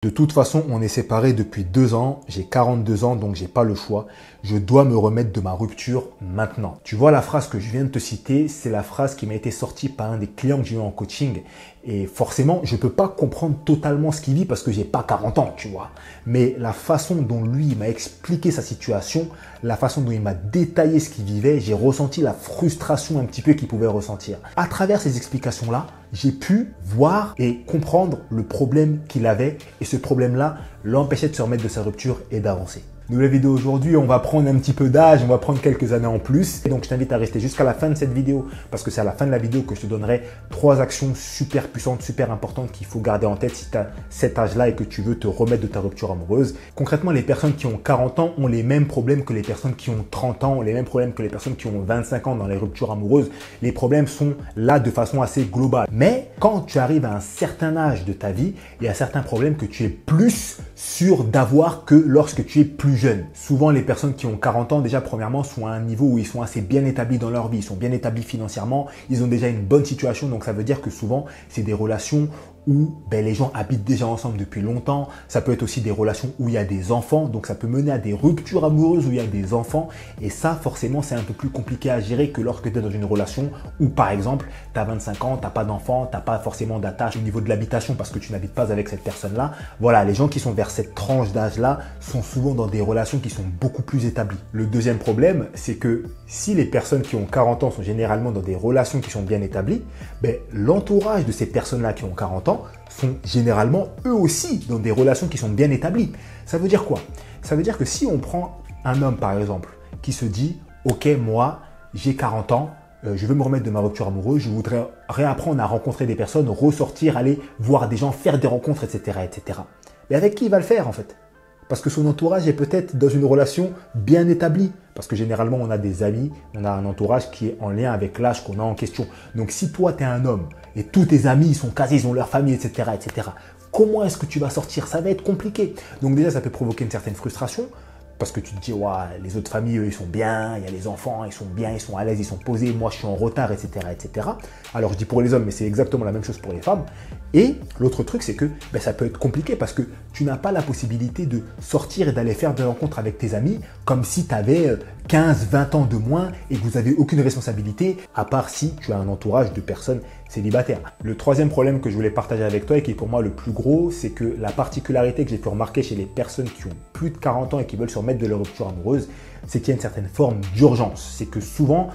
De toute façon, on est séparés depuis 2 ans, j'ai 42 ans, donc j'ai pas le choix. Je dois me remettre de ma rupture maintenant. Tu vois, la phrase que je viens de te citer, c'est la phrase qui m'a été sortie par un des clients que j'ai eu en coaching. Et forcément, je peux pas comprendre totalement ce qu'il vit parce que j'ai pas 40 ans, tu vois. Mais la façon dont lui m'a expliqué sa situation, la façon dont il m'a détaillé ce qu'il vivait, j'ai ressenti la frustration un petit peu qu'il pouvait ressentir. À travers ces explications-là, j'ai pu voir et comprendre le problème qu'il avait et ce problème-là l'empêchait de se remettre de sa rupture et d'avancer. Nouvelle vidéo aujourd'hui, on va prendre un petit peu d'âge, on va prendre quelques années en plus. Et donc, je t'invite à rester jusqu'à la fin de cette vidéo parce que c'est à la fin de la vidéo que je te donnerai 3 actions super puissantes, super importantes qu'il faut garder en tête si tu as cet âge-là et que tu veux te remettre de ta rupture amoureuse. Concrètement, les personnes qui ont 40 ans ont les mêmes problèmes que les personnes qui ont 30 ans, ont les mêmes problèmes que les personnes qui ont 25 ans dans les ruptures amoureuses. Les problèmes sont là de façon assez globale. Mais quand tu arrives à un certain âge de ta vie, il y a certains problèmes que tu es plus sûr d'avoir que lorsque tu es plus jeune. Souvent, les personnes qui ont 40 ans, déjà, premièrement, sont à un niveau où ils sont assez bien établis dans leur vie. Ils sont bien établis financièrement. Ils ont déjà une bonne situation. Donc, ça veut dire que souvent, c'est des relations où les gens habitent déjà ensemble depuis longtemps. Ça peut être aussi des relations où il y a des enfants. Donc, ça peut mener à des ruptures amoureuses où il y a des enfants. Et ça, forcément, c'est un peu plus compliqué à gérer que lorsque tu es dans une relation où, par exemple, tu as 25 ans, tu n'as pas d'enfant, tu n'as pas forcément d'attache au niveau de l'habitation parce que tu n'habites pas avec cette personne-là. Voilà, les gens qui sont vers cette tranche d'âge-là sont souvent dans des relations qui sont beaucoup plus établies. Le deuxième problème, c'est que si les personnes qui ont 40 ans sont généralement dans des relations qui sont bien établies, l'entourage de ces personnes-là qui ont 40 ans sont généralement eux aussi dans des relations qui sont bien établies. Ça veut dire quoi? Ça veut dire que si on prend un homme par exemple qui se dit « Ok, moi j'ai 40 ans, je veux me remettre de ma rupture amoureuse, je voudrais réapprendre à rencontrer des personnes, ressortir, aller voir des gens, faire des rencontres, etc. etc. » Mais avec qui il va le faire en fait? Parce que son entourage est peut-être dans une relation bien établie. Parce que généralement, on a des amis, on a un entourage qui est en lien avec l'âge qu'on a en question. Donc, si toi, tu es un homme et tous tes amis ils sont casés, ils ont leur famille, etc., etc., comment est-ce que tu vas sortir? Ça va être compliqué. Donc déjà, ça peut provoquer une certaine frustration. Parce que tu te dis, ouais, les autres familles, eux, ils sont bien, il y a les enfants, ils sont bien, ils sont à l'aise, ils sont posés, moi, je suis en retard, etc., etc. Alors, je dis pour les hommes, mais c'est exactement la même chose pour les femmes. Et l'autre truc, c'est que ça peut être compliqué parce que tu n'as pas la possibilité de sortir et d'aller faire des rencontres avec tes amis comme si tu avais 15, 20 ans de moins et que vous n'avez aucune responsabilité, à part si tu as un entourage de personnes célibataires. Le troisième problème que je voulais partager avec toi et qui est pour moi le plus gros, c'est que la particularité que j'ai pu remarquer chez les personnes qui ont plus de 40 ans et qui veulent se remettre de leur rupture amoureuse, c'est qu'il y a une certaine forme d'urgence. C'est que souvent,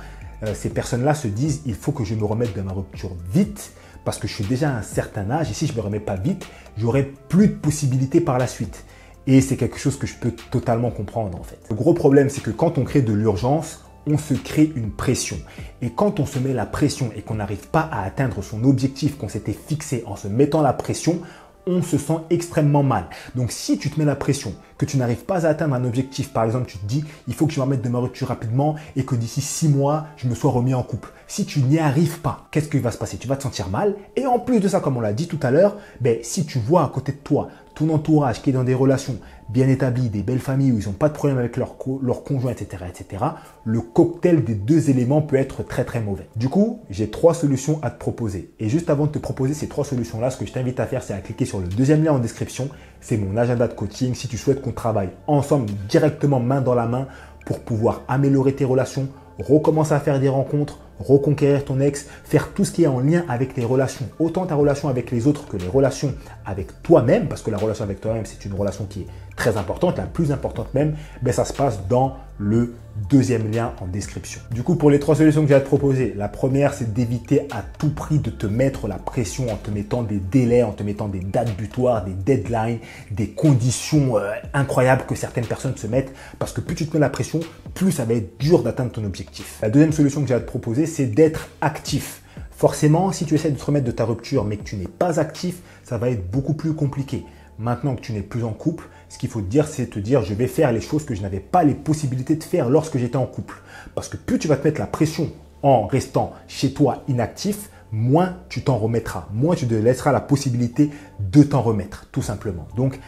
ces personnes-là se disent « il faut que je me remette de ma rupture vite » parce que je suis déjà à un certain âge et si je ne me remets pas vite, j'aurai plus de possibilités par la suite. Et c'est quelque chose que je peux totalement comprendre en fait. Le gros problème, c'est que quand on crée de l'urgence, on se crée une pression. Et quand on se met la pression et qu'on n'arrive pas à atteindre son objectif qu'on s'était fixé en se mettant la pression, on se sent extrêmement mal. Donc, si tu te mets la pression, que tu n'arrives pas à atteindre un objectif, par exemple, tu te dis, il faut que je me remette de ma rupture rapidement et que d'ici 6 mois, je me sois remis en couple. Si tu n'y arrives pas, qu'est-ce qui va se passer? Tu vas te sentir mal. Et en plus de ça, comme on l'a dit tout à l'heure, si tu vois à côté de toi ton entourage qui est dans des relations bien établies, des belles familles où ils n'ont pas de problème avec leur conjoint, etc., etc., le cocktail des deux éléments peut être très très mauvais. Du coup, j'ai 3 solutions à te proposer. Et juste avant de te proposer ces 3 solutions-là, ce que je t'invite à faire, c'est à cliquer sur le deuxième lien en description. C'est mon agenda de coaching. Si tu souhaites qu'on travaille ensemble directement main dans la main pour pouvoir améliorer tes relations, recommencer à faire des rencontres, reconquérir ton ex, faire tout ce qui est en lien avec les relations, autant ta relation avec les autres que les relations avec toi-même, parce que la relation avec toi-même, c'est une relation qui est très importante, la plus importante même, ça se passe dans le deuxième lien en description. Du coup, pour les 3 solutions que j'ai à te proposer, la première, c'est d'éviter à tout prix de te mettre la pression en te mettant des délais, en te mettant des dates butoirs, des deadlines, des conditions incroyables que certaines personnes se mettent, parce que plus tu te mets la pression, plus ça va être dur d'atteindre ton objectif. La deuxième solution que j'ai à te proposer, c'est d'être actif. Forcément, si tu essaies de te remettre de ta rupture, mais que tu n'es pas actif, ça va être beaucoup plus compliqué. Maintenant que tu n'es plus en couple, ce qu'il faut te dire, c'est te dire je vais faire les choses que je n'avais pas les possibilités de faire lorsque j'étais en couple. Parce que plus tu vas te mettre la pression en restant chez toi inactif, moins tu t'en remettras, moins tu te laisseras la possibilité de t'en remettre, tout simplement. Donc,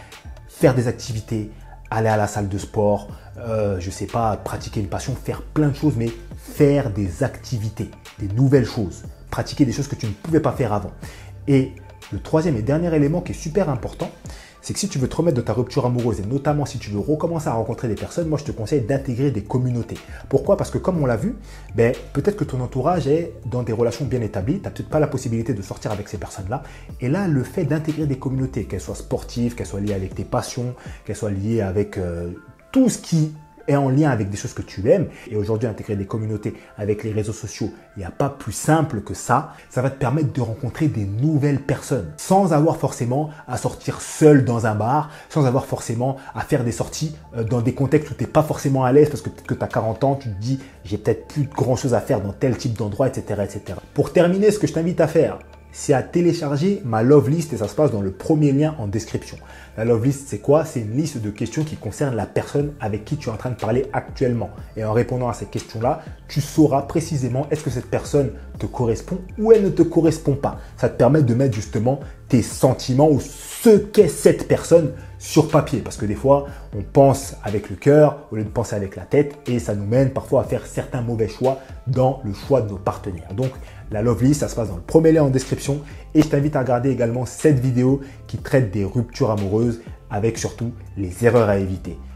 faire des activités, aller à la salle de sport, je sais pas, pratiquer une passion, faire plein de choses, mais faire des activités, des nouvelles choses, pratiquer des choses que tu ne pouvais pas faire avant. Et le troisième et dernier élément qui est super important, c'est que si tu veux te remettre de ta rupture amoureuse et notamment si tu veux recommencer à rencontrer des personnes, moi je te conseille d'intégrer des communautés. Pourquoi? Parce que comme on l'a vu, peut-être que ton entourage est dans des relations bien établies, tu n'as peut-être pas la possibilité de sortir avec ces personnes-là. Et là, le fait d'intégrer des communautés, qu'elles soient sportives, qu'elles soient liées avec tes passions, qu'elles soient liées avec tout ce qui est en lien avec des choses que tu aimes. Et aujourd'hui, intégrer des communautés avec les réseaux sociaux, il n'y a pas plus simple que ça. Ça va te permettre de rencontrer des nouvelles personnes sans avoir forcément à sortir seul dans un bar, sans avoir forcément à faire des sorties dans des contextes où tu n'es pas forcément à l'aise parce que peut-être que tu as 40 ans, tu te dis j'ai peut-être plus grand chose à faire dans tel type d'endroit, etc., etc. Pour terminer, ce que je t'invite à faire, c'est à télécharger ma Love List et ça se passe dans le premier lien en description. La Love List, c'est quoi? C'est une liste de questions qui concernent la personne avec qui tu es en train de parler actuellement. Et en répondant à ces questions-là, tu sauras précisément est-ce que cette personne te correspond ou elle ne te correspond pas. Ça te permet de mettre justement tes sentiments ou ce qu'est cette personne sur papier. Parce que des fois, on pense avec le cœur au lieu de penser avec la tête et ça nous mène parfois à faire certains mauvais choix dans le choix de nos partenaires. Donc, la Love List, ça se passe dans le premier lien en description et je t'invite à regarder également cette vidéo qui traite des ruptures amoureuses avec surtout les erreurs à éviter.